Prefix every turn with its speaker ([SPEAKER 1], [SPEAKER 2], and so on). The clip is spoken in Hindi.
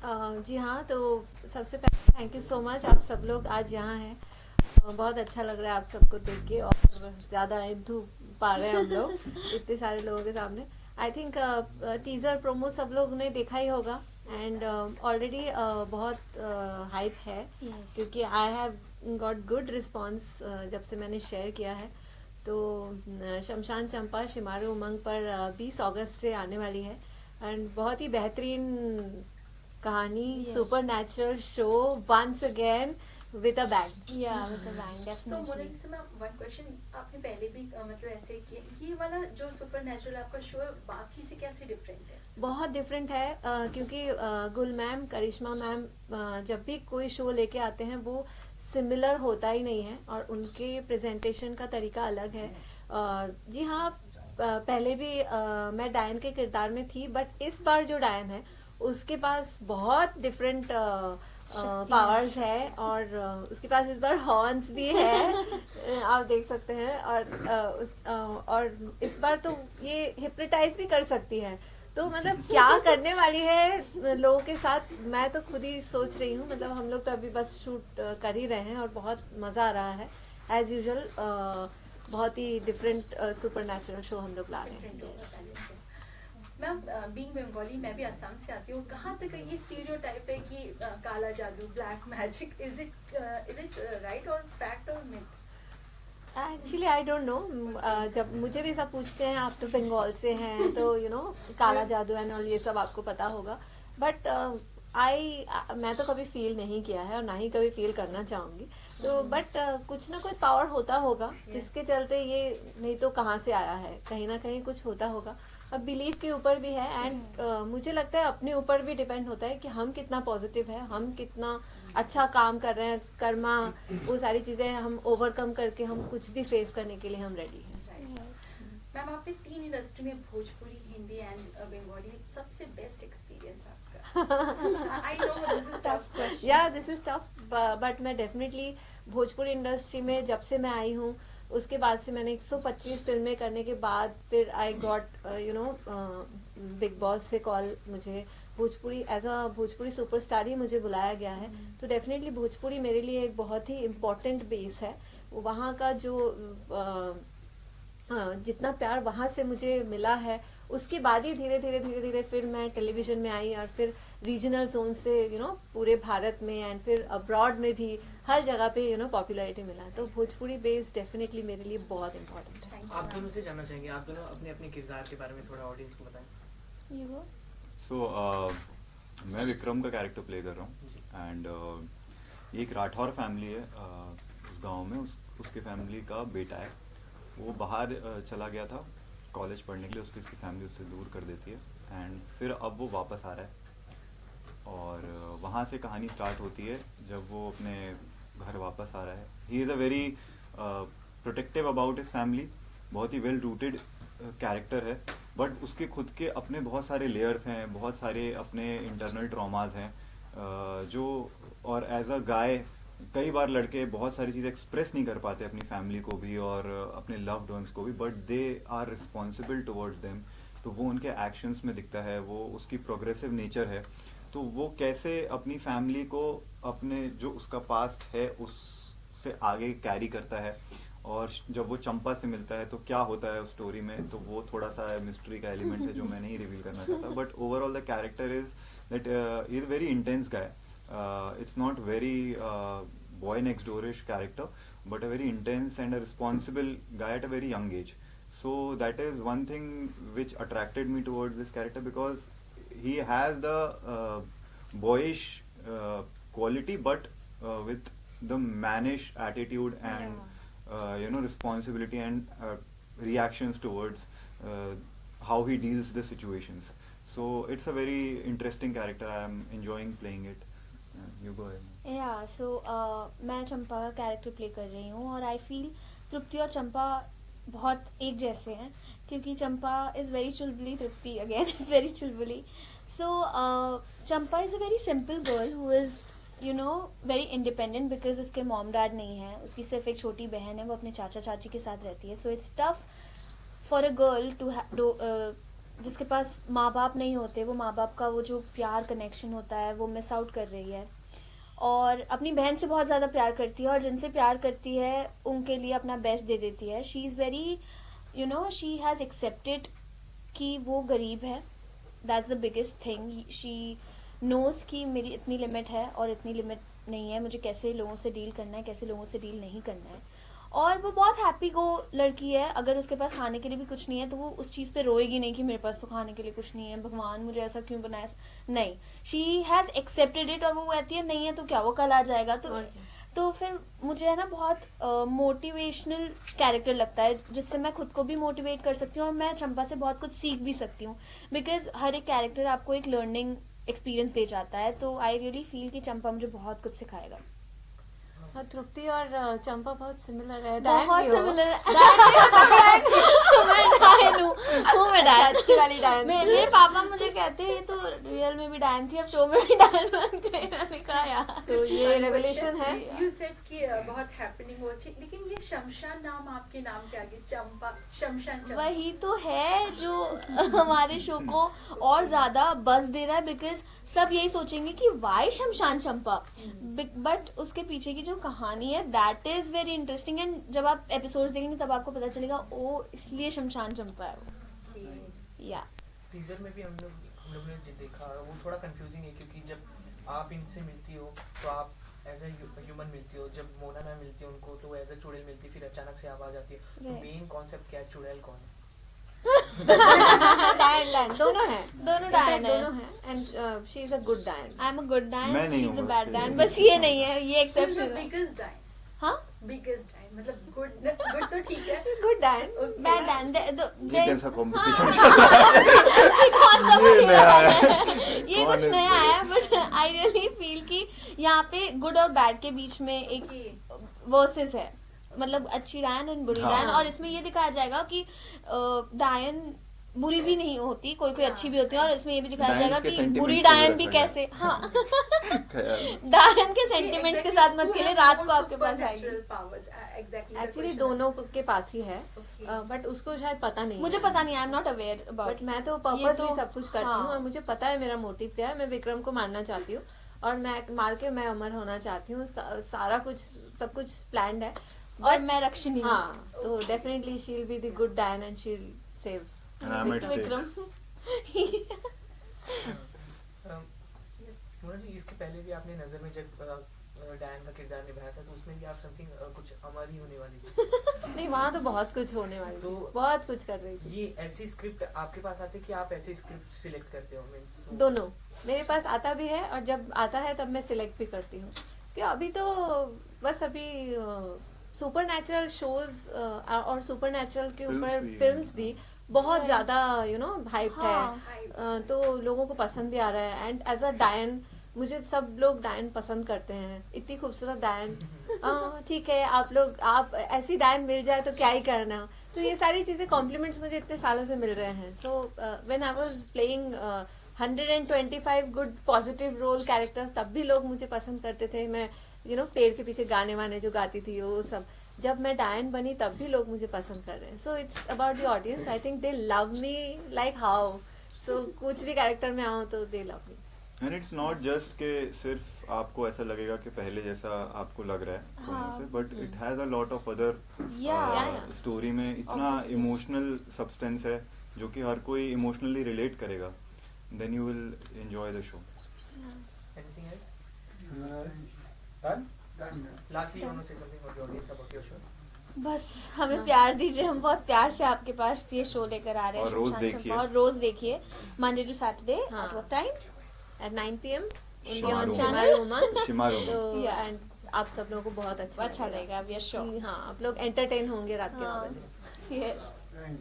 [SPEAKER 1] जी हाँ, तो सबसे पहले थैंक यू सो मच, आप सब लोग आज यहाँ हैं। बहुत अच्छा लग रहा है आप सबको देख के, और ज़्यादा इंटू पा रहे हैं हम लोग इतने सारे लोगों के सामने। आई थिंक टीज़र प्रोमो सब लोग ने देखा ही होगा, एंड ऑलरेडी बहुत हाइप है,
[SPEAKER 2] Yes.
[SPEAKER 1] क्योंकि I have got good response जब से मैंने शेयर किया है। तो शमशान चंपा शिमारू उमंग पर 20 अगस्त से आने वाली है, एंड बहुत ही बेहतरीन कहानी,
[SPEAKER 2] Yes.
[SPEAKER 1] Super natural show once again with a bang.
[SPEAKER 2] Yeah, with a bang,
[SPEAKER 3] तो
[SPEAKER 2] definitely.
[SPEAKER 3] Monalisa ma'am, one question, आपने पहले भी मतलब ऐसे किए, ये वाला जो सुपर नेचुरल आपका शो है बाकी से कैसे डिफरेंट है?
[SPEAKER 1] बहुत डिफरेंट है, क्योंकि गुल मैम, करिश्मा मैम जब भी कोई शो लेके आते हैं वो सिमिलर होता ही नहीं है, और उनके प्रेजेंटेशन का तरीका अलग है। जी हाँ, पहले भी मैं डायन के किरदार में थी, बट इस बार जो डायन है उसके पास बहुत डिफरेंट पावर्स है, और उसके पास इस बार हॉर्न्स भी है। आप देख सकते हैं, और इस बार तो ये हिप्नोटाइज भी कर सकती है। तो मतलब क्या करने वाली है लोगों के साथ, मैं तो खुद ही सोच रही हूँ। मतलब हम लोग तो अभी बस शूट कर ही रहे हैं, और बहुत मज़ा आ रहा है एज यूजुअल। बहुत ही डिफरेंट सुपर नेचुरल शो हम लोग ला रहे हैं।
[SPEAKER 3] मैम, बीइंग बंगाली, मैं भी असम से आती हूँ, कहाँ तक ये स्टीरियोटाइप है कि काला जादू, black magic, is it right और फैक्ट और myth?
[SPEAKER 1] Actually I don't know. जब मुझे भी सब पूछते हैं आप तो बंगाल से हैं, तो काला जादू एंड ऑल ये सब आपको पता होगा, बट मैं तो कभी फील नहीं किया है, और ना ही कभी फील करना चाहूँगी। तो बट कुछ ना कुछ पावर होता होगा जिसके चलते ये, नहीं तो कहाँ से आया है, कहीं ना कहीं कुछ होता होगा। अब बिलीव के ऊपर भी है, एंड मुझे लगता है अपने ऊपर भी डिपेंड होता है कि हम कितना पॉजिटिव है, हम कितना अच्छा काम कर रहे हैं, कर्मा, वो सारी चीज़ें हम ओवरकम करके हम कुछ भी फेस करने के लिए हम रेडी हैं।
[SPEAKER 3] मैम, आपने 3 इंडस्ट्री में भोजपुरी, हिंदी एंड बंगाली, सबसे बेस्ट एक्सपीरियंस आपका? I know this is tough question.
[SPEAKER 1] या दिस इज टफ, बट मैं डेफिनेटली भोजपुरी इंडस्ट्री में जब से मैं आई हूँ, उसके बाद से मैंने 125 फिल्में करने के बाद फिर आई गॉट बिग बॉस से कॉल, मुझे Bhojpuri as a Bhojpuri superstar ही मुझे बुलाया गया है। तो डेफिनेटली भोजपुरी मेरे लिए एक बहुत ही इम्पोर्टेंट बेस है। वहाँ का जो जितना प्यार वहाँ से मुझे मिला है, उसके बाद ही धीरे धीरे धीरे धीरे फिर मैं टेलीविज़न में आई, और फिर रीजनल जोन से पूरे भारत में, एंड फिर अब्रॉड में भी हर जगह पे पॉपुलैरिटी मिला है। तो भोजपुरी बेस डेफिनेटली मेरे लिए बहुत इम्पोर्टेंट है।
[SPEAKER 4] आप दोनों से जानना चाहेंगे, आप दोनों अपने अपने किरदार के बारे में थोड़ा ऑडियंस को बताएं।
[SPEAKER 2] You go.
[SPEAKER 5] मैं विक्रम का कैरेक्टर प्ले कर रहा हूँ, एंड ये एक राठौर फैमिली है। उस गांव में उसके फैमिली का बेटा है, वो बाहर चला गया था कॉलेज पढ़ने के लिए, उसकी फैमिली उससे दूर कर देती है, एंड फिर अब वो वापस आ रहा है, और वहाँ से कहानी स्टार्ट होती है जब वो अपने घर वापस आ रहा है। He is a very protective about his family, बहुत ही वेल रूटेड कैरेक्टर है, बट उसके खुद के अपने बहुत सारे लेयर्स हैं, बहुत सारे अपने इंटरनल ट्रॉमाज हैं, जो, और एज अ गाय कई बार लड़के बहुत सारी चीज़ें एक्सप्रेस नहीं कर पाते अपनी फैमिली को भी और अपने लव्ड वंस को भी, but they are responsible towards them. तो वो उनके एक्शंस में दिखता है, वो उसकी प्रोग्रेसिव नेचर है। तो वो कैसे अपनी फैमिली को अपने जो उसका पास्ट है उससे आगे कैरी करता है, और जब वो चंपा से मिलता है तो क्या होता है उस स्टोरी में, तो वो थोड़ा सा मिस्ट्री का एलिमेंट है जो मैं नहीं रिवील करना चाहता। But overall the character is that is very intense guy. It's not very boy next doorish character, but a very intense and a responsible guy at a very young age. So that is one thing which attracted me towards this character, because he has the boyish quality, but with the mannish attitude and responsibility and reactions towards how he deals the situations. So it's a very interesting character. I am enjoying playing it. You go ahead.
[SPEAKER 2] So मैं चंपा का कैरेक्टर प्ले कर रही हूँ, और आई फील तृप्ति और चंपा बहुत एक जैसे हैं, क्योंकि चंपा इज़ वेरी चुलबुली, तृप्ति अगेन इज़ वेरी चुलबुली। So Champa is a very simple girl who is very independent, because उसके मॉम डैड नहीं है, उसकी सिर्फ एक छोटी बहन है, वो अपने चाचा चाची के साथ रहती है। So it's tough for a girl to जिसके पास माँ बाप नहीं होते, वो माँ बाप का वो जो प्यार कनेक्शन होता है वो मिस आउट कर रही है, और अपनी बहन से बहुत ज़्यादा प्यार करती है, और जिनसे प्यार करती है उनके लिए अपना बेस्ट दे देती है. She is very she has accepted कि वो गरीब है. That's the biggest thing. She knows कि मेरी इतनी लिमिट है और इतनी लिमिट नहीं है, मुझे कैसे लोगों से डील करना है, कैसे लोगों से डील नहीं करना है. और वो बहुत हैप्पी गो लड़की है. अगर उसके पास खाने के लिए भी कुछ नहीं है तो वो उस चीज़ पे रोएगी नहीं कि मेरे पास तो खाने के लिए कुछ नहीं है, भगवान मुझे ऐसा क्यों बनाया. नहीं, शी हैज़ एक्सेप्टेड इट, और वो कहती है नहीं है तो क्या, वो कल आ जाएगा. तो फिर मुझे है ना बहुत मोटिवेशनल कैरेक्टर लगता है, जिससे मैं खुद को भी मोटिवेट कर सकती हूँ, और मैं चंपा से बहुत कुछ सीख भी सकती हूँ, बिकॉज हर एक कैरेक्टर आपको एक लर्निंग एक्सपीरियंस दे जाता है. तो आई रियली फील कि चंपा मुझे बहुत कुछ सिखाएगा.
[SPEAKER 1] हाँ, तृप्ति और चंपा बहुत सिमिलर है.
[SPEAKER 2] बहुत सिमिलर
[SPEAKER 1] अच्छी वाली डायन.
[SPEAKER 2] मेरे पापा मुझे कहते हैं ये तो रियल में भी डायन थी, अब शो में भी डायन बन गई. मैंने कहा यार
[SPEAKER 1] तो ये रेवलेशन है.
[SPEAKER 3] यू सेड कि बहुत हैपनिंग हो, लेकिन ये शमशान नाम आपके नाम के आगे चंपा, शमशान चंपा,
[SPEAKER 2] वही तो है जो हमारे शो को और ज्यादा बस दे रहा है, बिकॉज सब यही सोचेंगे कि वाई शमशान चंपा, बट उसके पीछे की जो कहानी है that is very interesting. And जब आप एपिसोड्स देखेंगे तब आपको पता चलेगा ओ इसलिए शमशान चंपा है वो. या
[SPEAKER 4] टीजर में भी हम लोग ने जो देखा वो थोड़ा कंफ्यूजिंग है, क्योंकि जब आप इनसे मिलती हो तो आप एज ए ह्यूमन मिलती हो, जब मोना मैम मिलती है उनको तो एज ए चुड़ैल मिलती है, फिर अचानक से आवाज आती है. तो मेन कॉन्सेप्ट क्या है, चुड़ैल कौन है?
[SPEAKER 1] डायन दोनों हैं.
[SPEAKER 2] दोनों डायन है.
[SPEAKER 1] दोनों हैं. And she is a good डायन.
[SPEAKER 2] आई एम अ गुड
[SPEAKER 5] मैं
[SPEAKER 2] डायन,
[SPEAKER 5] नहीं
[SPEAKER 2] शी इज द
[SPEAKER 5] हूँ
[SPEAKER 2] बैड
[SPEAKER 5] बस
[SPEAKER 2] डायन.
[SPEAKER 5] ये।
[SPEAKER 2] बस ये नहीं है, ये एक्सेप्शन है.
[SPEAKER 3] बिगेस्ट डायन.
[SPEAKER 2] हाँ,
[SPEAKER 3] बिगेस्ट डायन मतलब गुड तो ठीक है,
[SPEAKER 1] गुड डायन.
[SPEAKER 2] बैड डायन.
[SPEAKER 5] ये कैसा कंपटीशन चल रहा है? ये नया है.
[SPEAKER 2] ये
[SPEAKER 5] कौन
[SPEAKER 2] कुछ
[SPEAKER 5] है
[SPEAKER 2] नया
[SPEAKER 5] इसमें?
[SPEAKER 2] है, बट आई रियली फील कि यहाँ पे गुड और बैड के बीच में एक वर्सेस है, मतलब अच्छी डायन एंड बुरी
[SPEAKER 5] हाँ.
[SPEAKER 2] डायन. और इसमें ये दिखाया जाएगा कि डायन बुरी भी नहीं होती, कोई कोई अच्छी भी होती है, और इसमें ये भी दिखाया
[SPEAKER 5] डायन्स
[SPEAKER 2] जाएगा
[SPEAKER 5] के
[SPEAKER 2] कि
[SPEAKER 5] sentiments
[SPEAKER 2] बुरी
[SPEAKER 5] को भी
[SPEAKER 2] डायन भी
[SPEAKER 5] रखा
[SPEAKER 2] कैसे. हाँ,
[SPEAKER 5] ख्याल.
[SPEAKER 2] डायन के सेंटिमेंट्स के साथ मत खेले, रात को आपके पास आएगी.
[SPEAKER 1] एक्चुअली दोनों के पास ही है, बट उसको शायद पता नहीं
[SPEAKER 2] मुझे
[SPEAKER 1] है.
[SPEAKER 2] पता नहीं, I am not aware
[SPEAKER 1] but
[SPEAKER 2] about.
[SPEAKER 1] मैं तो
[SPEAKER 2] ये
[SPEAKER 1] पर्पसली
[SPEAKER 2] तो-
[SPEAKER 1] सब कुछ करती
[SPEAKER 2] हाँ.
[SPEAKER 1] हूँ, और मुझे पता है मेरा मोटिव क्या है. मैं विक्रम को मारना चाहती हूँ, और मैं मार के मैं अमर होना चाहती हूँ. सारा कुछ सब कुछ प्लान्ड है.
[SPEAKER 2] और मैं रक्षिणी हूँ.
[SPEAKER 1] हाँ, तो definitely she will be the good डायन and she will save
[SPEAKER 5] And I'm at stake.
[SPEAKER 2] Vikram.
[SPEAKER 4] Mona ji, इसके पहले भी आपने नजर में जब डायन का किरदार निभाया था तो उसमें भी आप समथिंग कुछ अमर ही होने वाली थी.
[SPEAKER 1] नहीं, वहाँ तो बहुत कुछ होने वाली थी,
[SPEAKER 4] तो-
[SPEAKER 1] बहुत कुछ कर रही थी.
[SPEAKER 4] ये ऐसी स्क्रिप्ट आपके पास आती है कि आप ऐसी स्क्रिप्ट सिलेक्ट करते हो? मींस
[SPEAKER 1] दोनों मेरे पास आता भी है, और जब आता है तब मैं सिलेक्ट भी करती हूँ. कि अभी तो बस अभी सुपर नेचुरल शोज और सुपर नेचुरल के
[SPEAKER 5] Films
[SPEAKER 1] ऊपर
[SPEAKER 5] भी।
[SPEAKER 1] फिल्म्स भी बहुत ज्यादा हाइप
[SPEAKER 2] हाँ.
[SPEAKER 1] है. तो लोगों को पसंद भी आ रहा है. एंड एज अ डायन मुझे सब लोग डायन पसंद करते हैं. इतनी खूबसूरत डायन, ठीक है, आप ऐसी डायन मिल जाए तो क्या ही करना. तो ये सारी चीजें कॉम्प्लीमेंट्स मुझे इतने सालों से मिल रहे हैं. So when I was playing 125 good positive role characters, तब भी लोग मुझे पसंद करते थे. मैं पेड़ के पीछे गाने वाने जो गाती थी वो सब. जब मैं डायन बनी तब भी लोग मुझे पसंद कर रहे हैं. So it's about the audience. I think they love me like how. So कुछ भी कैरेक्टर में आऊँ तो they love me.
[SPEAKER 5] And it's not just के सिर्फ आपको ऐसा लगेगा कि पहले जैसा आपको लग रहा है
[SPEAKER 2] हाँ.
[SPEAKER 5] होने से, but it has a lot of other
[SPEAKER 2] Yeah.
[SPEAKER 5] Story में इतना
[SPEAKER 2] Obviously.
[SPEAKER 5] इमोशनल सब्सटेंस है जो कि हर कोई इमोशनली रिलेट करेगा. Then you will enjoy the show.
[SPEAKER 4] Anything else?
[SPEAKER 6] Done?
[SPEAKER 4] Lastly, you want to say something about the audience about your show?
[SPEAKER 2] बस हमें प्यार दीजिए, हम बहुत प्यार से आपके पास ये शो लेकर आ रहे हैं.
[SPEAKER 5] और रोज
[SPEAKER 2] शमशान
[SPEAKER 5] देखिए.
[SPEAKER 2] चंपा. और रोज देखिए, मंडे टू सैटरडे.
[SPEAKER 1] हाँ.
[SPEAKER 2] At what time?
[SPEAKER 1] At 9 PM only
[SPEAKER 5] Shima
[SPEAKER 1] on
[SPEAKER 5] Roman.
[SPEAKER 1] Shima Roman.
[SPEAKER 5] शिमा रोमन.
[SPEAKER 1] तो
[SPEAKER 2] Yeah.
[SPEAKER 1] and आप सब लोगों को बहुत अच्छा
[SPEAKER 2] अच्छा लगेगा, वी आर श्योर.
[SPEAKER 1] हाँ, आप लोग एंटरटेन होंगे रात के 9
[SPEAKER 2] हाँ.
[SPEAKER 1] बजे.
[SPEAKER 2] यस.
[SPEAKER 6] Right.